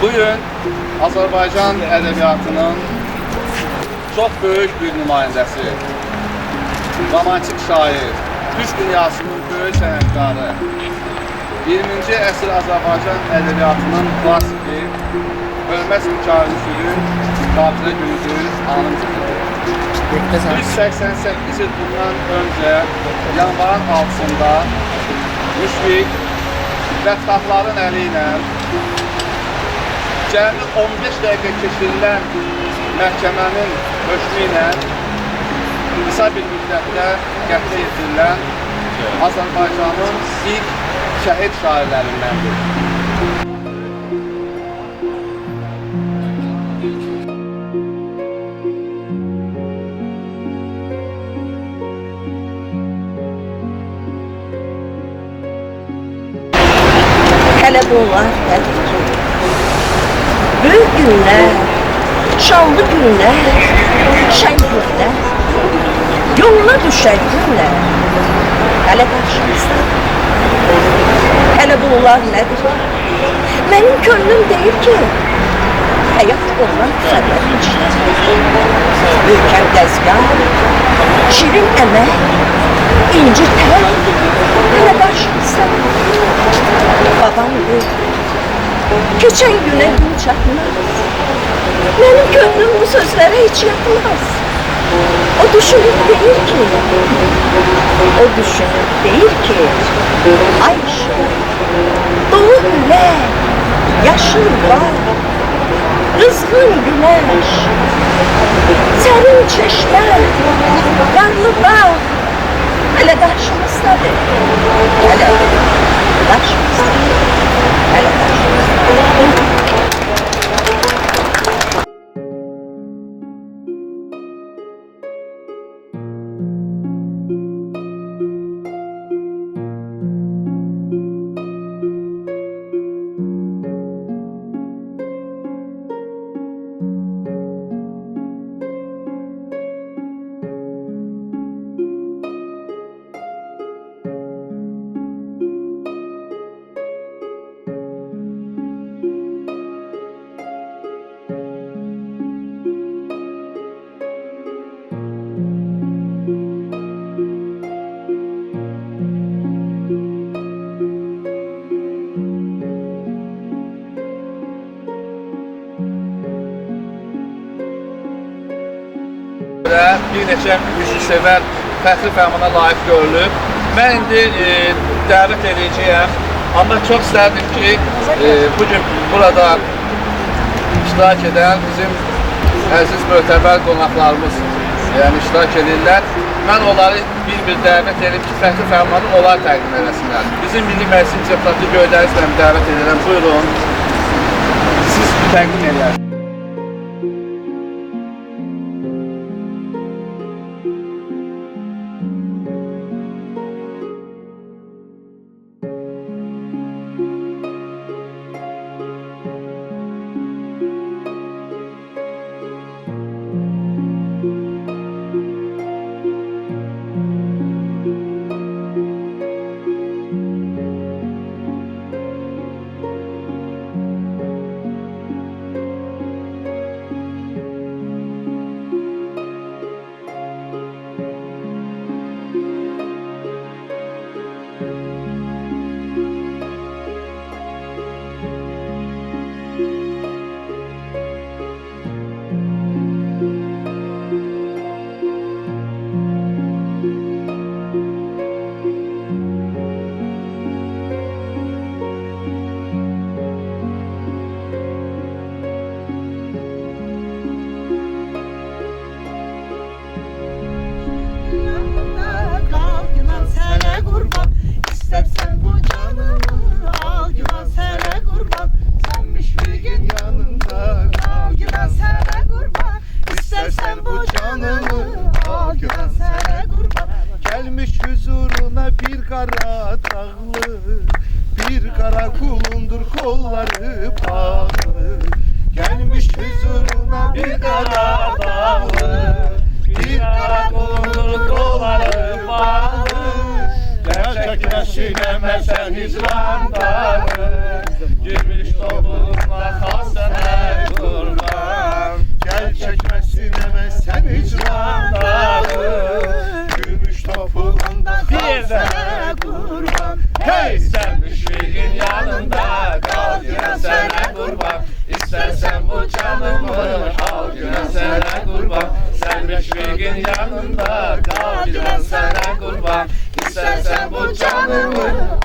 Bugün Azərbaycan ədəbiyyatının çox böyük bir nümayəndəsi, romantik şair, Türk dünyasının böyük sənətkarı, 20-ci əsr Azərbaycan ədəbiyyatının klasiki, ölməz mükarifinin Xatirə Günüdür, anım günüdür. 188 il bundan önce yanvarın 6'sında müşfik rəftaxların əli ilə cəmi 15 dəqiqə keçirilən məhkəmənin hökmü ilə qısa bir müddətdə qətlə yetirilən Azərbaycanın ilk şəhid şairlərindəndir. Hələ bunlar nədir? Böyük günlər, şanlı günlər, şən günlər, yoluna düşər günlər, hələ qarşımızda. Hələ bunlar nədir? Mənim könlüm deyir ki, həyat ondan güzəllər içlər. Ülkəm dəzgah, şirin əmək, inci tər, hələ qarşımızda. Babam deyir, geçen güne gün çatmaz. Benim gönlüm bu sözlere hiç yatmaz. O düşünüp değil ki, ay ışığı, dolu hüle, yaşıl bağ, rızgın güneş, serin çeşme, karlı bağ, hele karşımızdadır, hele karşımızdadır. Bir neçə müziksevər fəxri fərmana layiq görülüb. Mən indi dəvət edəcəyəm, amma çox istərdim ki, bugün burada iştirak edən bizim əziz möhtəbər qonaqlarımız iştirak edirlər. Mən onları bir dəvət edib ki, fəxri fərmanı onlar təqdim eləsinlər. Bizim Milli Məclisin deputatı Göydənizlə dəvət edirəm. Buyurun, siz təqdim edərsiniz. kolları bağlı, gelmiş huzuruna bir kara dağlı, bir kara kolları bağlı. Gerçekten silemezsen hicran dağı, girmiş toplumuna has çekmesin hemen sen icranları. Gümüş topuğunda kalsana kurban. Hey sen müşrikin yanında kal güne sana kurban. İstersen bu canımı al güne sana kurban. Sen müşrikin yanında kal güne sana kurban. İstersen bu canımı